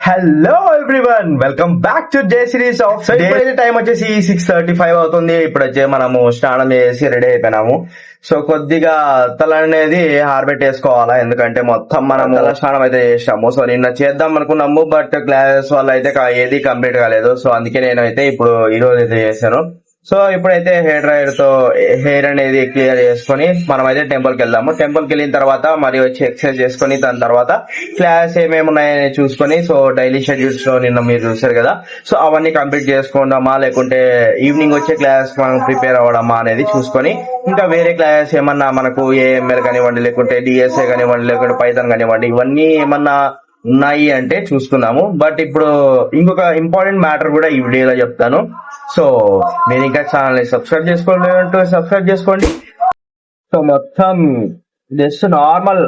Hello everyone, welcome back to J series of. ఇప్పుడైతే time వచ్చేసి 6:35 అవుతుంది. ఇప్పుడు వచ్చే మనము స్నానం చేసి రెడీ అయిపోయినాము. సో కొద్దిగా తల అనేది ఆరబెట్టేసుకోవాలా, ఎందుకంటే మొత్తం మనం తల స్నానం అయితే చేసాము. సో నిన్న చేద్దాం అనుకున్నాము, బట్ క్లాసెస్ వల్ల అయితే ఏది కంప్లీట్ కాలేదు. సో అందుకే నేనైతే ఇప్పుడు ఈ రోజు అయితే చేశాను. సో ఇప్పుడైతే హెయిర్ డ్రైయర్ తో హెయిర్ అనేది క్లియర్ చేసుకొని మనం అయితే టెంపుల్ కి వెళ్దాము. టెంపుల్ కి వెళ్ళిన తర్వాత మరి వచ్చి ఎక్సర్సైజ్ చేసుకొని దాని తర్వాత క్లాస్ ఏమేమి ఉన్నాయని చూసుకొని, సో డైలీ షెడ్యూల్స్ లో నిన్న మీరు చూసారు కదా, సో అవన్నీ కంప్లీట్ చేసుకుందామా లేకుంటే ఈవినింగ్ వచ్చే క్లాస్ మనం ప్రిపేర్ అవ్వడమా అనేది చూసుకొని, ఇంకా వేరే క్లాస్ ఏమన్నా మనకు ఏఎంఎల్ కానివ్వండి, లేకుంటే డిఎస్ఏ కానివ్వండి, లేకుంటే పైథాన్ కానివ్వండి, ఇవన్నీ ఏమన్నా ఉన్నాయి అంటే చూసుకుందాము. బట్ ఇప్పుడు ఇంకొక ఇంపార్టెంట్ మ్యాటర్ కూడా ఈ వీడియోలో చెప్తాను. సో మీరు ఇంకా ఛానల్ ని సబ్స్క్రైబ్ చేసుకోండి, సబ్స్క్రైబ్ చేసుకోండి. సో మొత్తం జస్ట్ నార్మల్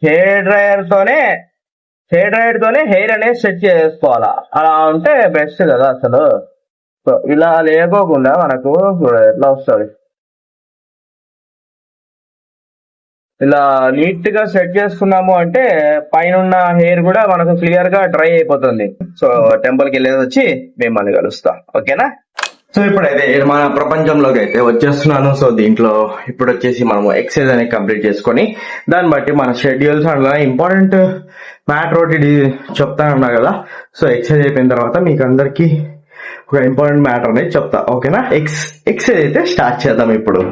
హెయిర్ డ్రైయర్ తోనే హెయిర్ అనేది సెట్ చేసుకోవాలా. అలా ఉంటే బెస్ట్ కదా అసలు. సో ఇలా లేకోకుండా మనకు ఎట్లా వస్తుంది, ఇలా నీట్ గా సెట్ చేసుకున్నాము అంటే పైన హెయిర్ కూడా మనకు క్లియర్ గా డ్రై అయిపోతుంది. సో టెంపుల్ కి వెళ్ళేది వచ్చి మేము మళ్ళీ కలుస్తాం, ఓకేనా? సో ఇప్పుడైతే మన ప్రపంచంలోకి అయితే వచ్చేస్తున్నాను. సో దీంట్లో ఇప్పుడు వచ్చేసి మనము ఎక్సర్సైజ్ అనేది కంప్లీట్ చేసుకొని దాన్ని బట్టి మన షెడ్యూల్స్ అట్లా ఇంపార్టెంట్ మ్యాటర్ ఒకటి చెప్తానన్నా కదా. సో ఎక్సర్సైజ్ అయిపోయిన తర్వాత మీకు అందరికి ఒక ఇంపార్టెంట్ మ్యాటర్ అనేది చెప్తా, ఓకేనా? ఎక్సర్సైజ్ అయితే స్టార్ట్ చేద్దాం ఇప్పుడు.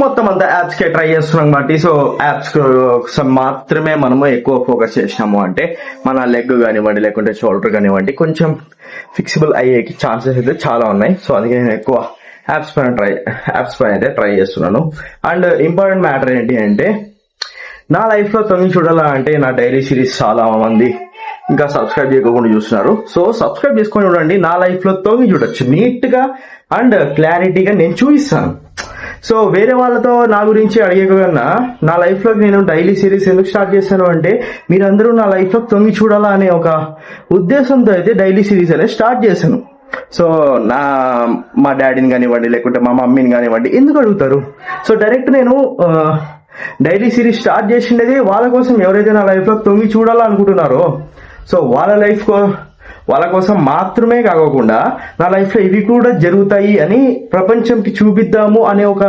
మొత్తం అంతా యాప్స్ కే ట్రై చేస్తున్నాం కాబట్టి, సో యాప్స్ మాత్రమే మనము ఎక్కువ ఫోకస్ చేసినాము అంటే మన లెగ్ కానివ్వండి, లేకుంటే షోల్డర్ కానివ్వండి, కొంచెం ఫిక్సిబుల్ అయ్యేకి ఛాన్సెస్ అయితే చాలా ఉన్నాయి. సో అందుకే నేను ఎక్కువ యాప్స్ పైన అయితే ట్రై చేస్తున్నాను. అండ్ ఇంపార్టెంట్ మ్యాటర్ ఏంటి అంటే, నా లైఫ్ లో తొంగి చూడాలా అంటే నా డైలీ సిరీస్ చాలా మంది ఇంకా సబ్స్క్రైబ్ చేయకుండా చూస్తున్నారు. సో సబ్స్క్రైబ్ చేసుకొని చూడండి, నా లైఫ్ లో తొంగి చూడొచ్చు నీట్ గా అండ్ క్లారిటీగా నేను చూపిస్తాను. సో వేరే వాళ్ళతో నా గురించి అడిగేకన్నా నా లైఫ్ లో నేను డైలీ సిరీస్ ఎందుకు స్టార్ట్ చేశాను అంటే, మీరందరూ నా లైఫ్ లో తొంగి చూడాలా అనే ఒక ఉద్దేశంతో అయితే డైలీ సిరీస్ అనేది స్టార్ట్ చేశాను. సో మా డాడీని కానివ్వండి, లేకుంటే మా మమ్మీని కానివ్వండి ఎందుకు అడుగుతారు? సో డైరెక్ట్ నేను డైలీ సిరీస్ స్టార్ట్ చేసిండేది వాళ్ళ కోసం, ఎవరైతే నా లైఫ్ లో తొంగి చూడాలా అనుకుంటున్నారో సో వాళ్ళ కోసం మాత్రమే కాకుండా నా లైఫ్ లో ఇవి కూడా జరుగుతాయి అని ప్రపంచంకి చూపిద్దాము అనే ఒక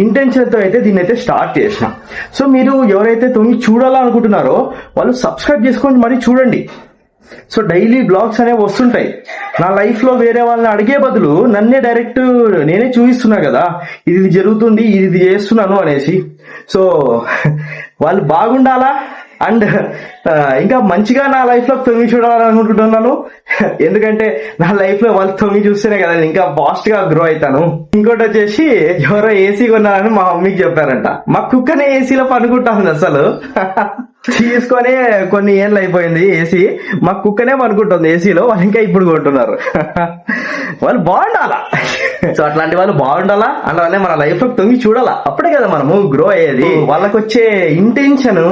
ఇంటెన్షన్ తో అయితే దీన్ని అయితే స్టార్ట్ చేసిన. సో మీరు ఎవరైతే తొంగి చూడాలనుకుంటున్నారో వాళ్ళు సబ్స్క్రైబ్ చేసుకొని మరి చూడండి. సో డైలీ బ్లాగ్స్ అనేవి వస్తుంటాయి. నా లైఫ్ లో వేరే వాళ్ళని అడిగే బదులు నన్నే డైరెక్ట్ నేనే చూపిస్తున్నా కదా, ఇది జరుగుతుంది, ఇది చేస్తున్నాను అనేసి. సో వాళ్ళు బాగుండాలా అండ్ ఇంకా మంచిగా నా లైఫ్ లో తొంగి చూడాలని అనుకుంటున్నాను. ఎందుకంటే నా లైఫ్ లో వాళ్ళు తొంగి చూస్తేనే కదా ఇంకా ఫాస్ట్ గా గ్రో అవుతాను. ఇంకోటి వచ్చేసి, ఎవరో ఏసీ కొన్నారని మా మమ్మీకి చెప్పారంట. మా కుక్కనే ఏసీలో పనుకుంటాను అసలు. తీసుకొని కొన్ని ఏళ్ళు అయిపోయింది ఏసీ, మా కుక్కనే పనుకుంటుంది ఏసీలో. వాళ్ళు ఇంకా ఇప్పుడు కొంటున్నారు. వాళ్ళు బాగుండాలా. సో అట్లాంటి వాళ్ళు బాగుండాలా అన్నవాళ్ళే మన లైఫ్ లో తొంగి చూడాలా, అప్పుడే కదా మనము గ్రో అయ్యేది. వాళ్ళకి వచ్చే ఇంటెన్షన్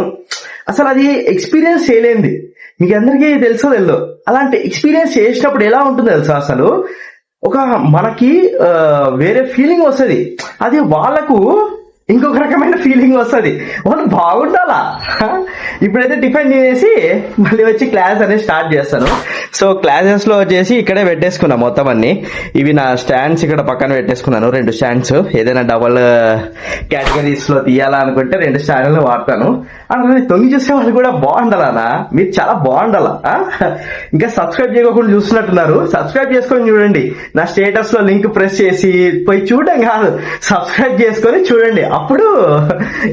అసలు అది ఎక్స్పీరియన్స్ చేయలేంది. మీకు అందరికీ తెలుసో తెల్లో, అలాంటి ఎక్స్పీరియన్స్ చేసినప్పుడు ఎలా ఉంటుంది తెలుసా, అసలు ఒక మనకి వేరే ఫీలింగ్ వస్తుంది, అది వాళ్ళకు ఇంకొక రకమైన ఫీలింగ్ వస్తుంది. వాళ్ళు బాగుండాలా. ఇప్పుడైతే టిఫిన్ చేసి మళ్ళీ వచ్చి క్లాస్ అనేది స్టార్ట్ చేస్తాను. సో క్లాసెస్ లో వచ్చేసి ఇక్కడే పెట్టేసుకున్నా మొత్తం అన్ని. ఇవి నా స్టాండ్స్ ఇక్కడ పక్కన పెట్టేసుకున్నాను, 2 స్టాండ్స్. ఏదైనా డబల్ కేటగిరీస్ లో తీయాలా అనుకుంటే 2 స్టాండ్లు వాడతాను. అంటే తొంగి చూసే వాళ్ళు కూడా బాగుండాలనా, మీరు చాలా బాగుండాలా. ఇంకా సబ్స్క్రైబ్ చేయకుండా చూస్తున్నట్టున్నారు, సబ్స్క్రైబ్ చేసుకొని చూడండి. నా స్టేటస్ లో లింక్ ప్రెస్ చేసి పోయి చూడడం కాదు, సబ్స్క్రైబ్ చేసుకొని చూడండి. అప్పుడు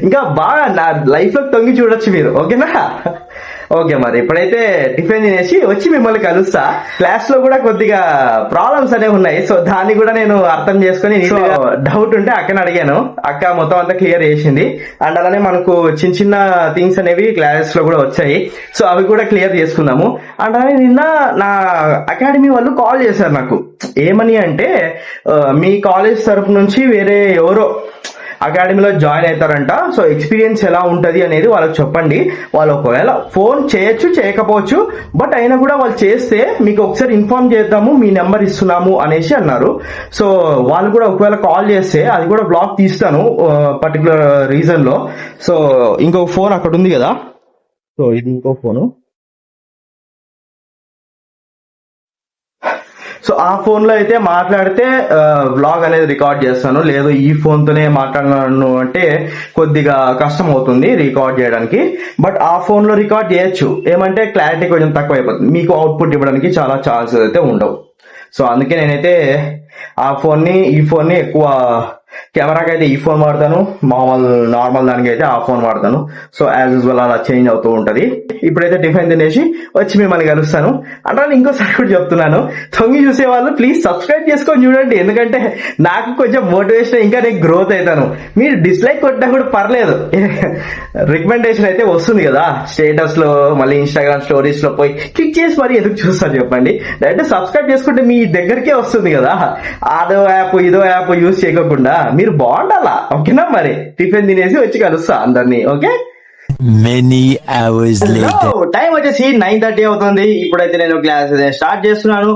ఇంకా బాగా నా లైఫ్ లో తొంగి చూడొచ్చు మీరు, ఓకేనా? ఓకే, మరి ఇప్పుడైతే టిఫిన్ తినేసి వచ్చి మిమ్మల్ని కలుస్తా. క్లాస్ లో కూడా కొద్దిగా ప్రాబ్లమ్స్ అనేవి ఉన్నాయి, సో దాన్ని కూడా నేను అర్థం చేసుకుని డౌట్ ఉంటే అక్కని అడిగాను. అక్క మొత్తం అంతా క్లియర్ చేసింది. అండ్ అలానే మనకు చిన్న చిన్న థింగ్స్ అనేవి క్లాసెస్ లో కూడా వచ్చాయి, సో అవి కూడా క్లియర్ చేసుకుందాము. అండ్ అలానే నిన్న నా అకాడమీ వాళ్ళు కాల్ చేశారు నాకు. ఏమని అంటే మీ కాలేజ్ తరపు నుంచి వేరే ఎవరో అకాడమీలో జాయిన్ అవుతారంట, సో ఎక్స్పీరియన్స్ ఎలా ఉంటది అనేది వాళ్ళకి చెప్పండి. వాళ్ళు ఒకవేళ ఫోన్ చేయొచ్చు చేయకపోవచ్చు, బట్ అయినా కూడా వాళ్ళు చేస్తే మీకు ఒకసారి ఇన్ఫార్మ్ చేద్దాము, మీ నెంబర్ ఇస్తున్నాము అనేసి అన్నారు. సో వాళ్ళు కూడా ఒకవేళ కాల్ చేస్తే అది కూడా బ్లాక్ తీస్తాను పర్టికులర్ రీజన్ లో. సో ఇంకో ఫోన్ అక్కడ ఉంది కదా, సో ఇది ఇంకో ఫోను. సో ఆ ఫోన్ లో అయితే మాట్లాడితే వ్లాగ్ అనేది రికార్డ్ చేస్తాను, లేదు ఈ ఫోన్ తోనే మాట్లాడినాను అంటే కొద్దిగా కష్టం అవుతుంది రికార్డ్ చేయడానికి. బట్ ఆ ఫోన్ లో రికార్డ్ చేయొచ్చు, ఏమంటే క్లారిటీ కొంచెం తక్కువ అయిపోతుంది, మీకు అవుట్పుట్ ఇవ్వడానికి చాలా ఛాన్సెస్ అయితే ఉండవు. సో అందుకే నేనైతే ఆ ఫోన్ ని ఈ ఫోన్ ని ఎక్కువ కెమెరాకి అయితే ఈ ఫోన్ వాడతాను, నార్మల్ దానికి అయితే ఆ ఫోన్ వాడతాను. సో యాజ్ యూజువల్ అలా చేంజ్ అవుతూ ఉంటది. ఇప్పుడైతే టిఫిన్ తినేసి వచ్చి మిమ్మల్ని కలుస్తాను. అంటే ఇంకోసారి కూడా చెప్తున్నాను, తొంగి చూసే వాళ్ళు ప్లీజ్ సబ్స్క్రైబ్ చేసుకొని చూడండి, ఎందుకంటే నాకు కొంచెం మోటివేషన్, ఇంకా నేను గ్రోత్ అవుతాను. మీరు డిస్లైక్ కొట్టినా కూడా పర్లేదు, రికమెండేషన్ అయితే వస్తుంది కదా స్టేటస్ లో, మళ్ళీ ఇన్స్టాగ్రామ్ స్టోరీస్ లో పోయి క్లిక్ చేసి మరి ఎందుకు చూస్తారు చెప్పండి. డైరెక్ట్ సబ్స్క్రైబ్ చేసుకుంటే మీ దగ్గరికే వస్తుంది కదా, అదో యాప్ ఇదో యాప్ యూజ్ చేయకుండా మీరు బాగుండాలా. ఓకేనా, మరి టిఫిన్ తినేసి వచ్చి కలుస్తా అందరినీ. Okay, Many hours later. Time వచ్చేసి 9:30 అవుతుంది. ఇప్పుడైతే నేను క్లాస్ స్టార్ట్ చేస్తున్నాను.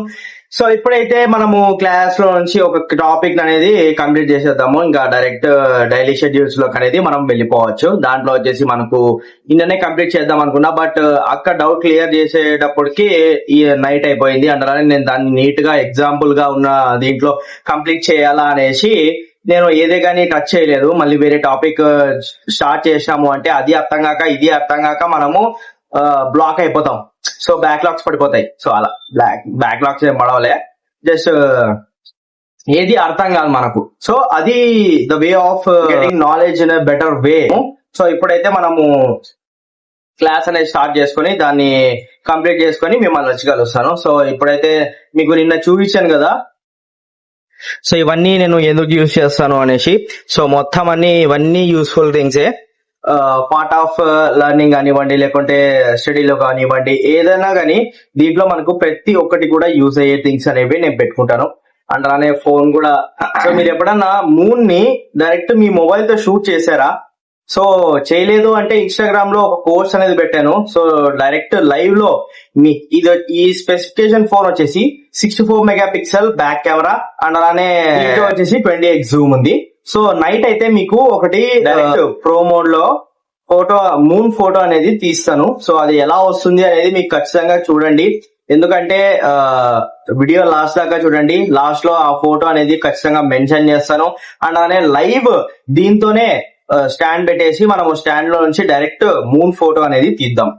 సో ఇప్పుడైతే మనము క్లాస్ లో నుంచి ఒక టాపిక్ అనేది కంప్లీట్ చేసేద్దాము. ఇంకా డైరెక్ట్ డైలీ షెడ్యూల్స్ లోకి అనేది మనం వెళ్ళిపోవచ్చు. దాంట్లో వచ్చేసి మనకు నిన్ననే కంప్లీట్ చేద్దాం అనుకున్నా, బట్ అక్క డౌట్ క్లియర్ చేసేటప్పటికి ఈ నైట్ అయిపోయింది. అందులోనే నేను దాన్ని నీట్ గా ఎగ్జాంపుల్ గా ఉన్న దీంట్లో కంప్లీట్ చేయాలా అనేసి నేను ఏదే కానీ టచ్ చేయలేదు. మళ్ళీ వేరే టాపిక్ స్టార్ట్ చేసాము అంటే అది అర్థం కాక ఇది అర్థం కాక మనము బ్లాక్ అయిపోతాం. సో బ్యాక్లాగ్స్ పడిపోతాయి. సో అలా బ్యాక్లాగ్స్ ఏం పడవలే, జస్ట్ ఏది అర్థం కాదు మనకు. సో అది the way of getting knowledge in a better way. So ఇప్పుడైతే మనము క్లాస్ అనేది స్టార్ట్ చేసుకుని దాన్ని కంప్లీట్ చేసుకుని మిమ్మల్ని వచ్చి కలుస్తాను. సో ఇప్పుడైతే మీకు నిన్న చూపించాను కదా, సో ఇవన్నీ నేను ఎందుకు యూజ్ చేస్తాను అనేసి. సో మొత్తం ఇవన్నీ యూస్ఫుల్ థింగ్సే, పార్ట్ ఆఫ్ లెర్నింగ్ కానివ్వండి, లేకుంటే స్టడీలో కానివ్వండి, ఏదైనా కానీ దీంట్లో మనకు ప్రతి ఒక్కటి కూడా యూజ్ అయ్యే థింగ్స్ అనేవి నేను పెట్టుకుంటాను. అండ్ అలానే ఫోన్ కూడా. సో మీరు ఎప్పుడన్నా మూన్ ని డైరెక్ట్ మీ మొబైల్ తో షూట్ చేశారా? సో చేయలేదు అంటే ఇన్స్టాగ్రామ్ లో ఒక కోర్స్ అనేది పెట్టాను. సో డైరెక్ట్ లైవ్ లో ఈ స్పెసిఫికేషన్ ఫోన్ వచ్చేసి 64 మెగాపిక్సెల్ బ్యాక్ కెమెరా, అండ్ అలానే వచ్చేసి 20x జూమ్ ఉంది. సో నైట్ అయితే మీకు ఒకటి డైరెక్ట్ ప్రో మోడ్ లో మూన్ ఫోటో అనేది తీస్తాను. సో అది ఎలా వస్తుంది అనేది మీకు ఖచ్చితంగా చూడండి, ఎందుకంటే వీడియో లాస్ట్ దాకా చూడండి. లాస్ట్ లో ఆ ఫోటో అనేది ఖచ్చితంగా మెన్షన్ చేస్తాను. అండ్ అలానే లైవ్ దీంతోనే స్టాండ్ పెట్టేసి మనము స్టాండ్ లో నుంచి డైరెక్ట్ మూన్ ఫోటో అనేది తీద్దాం.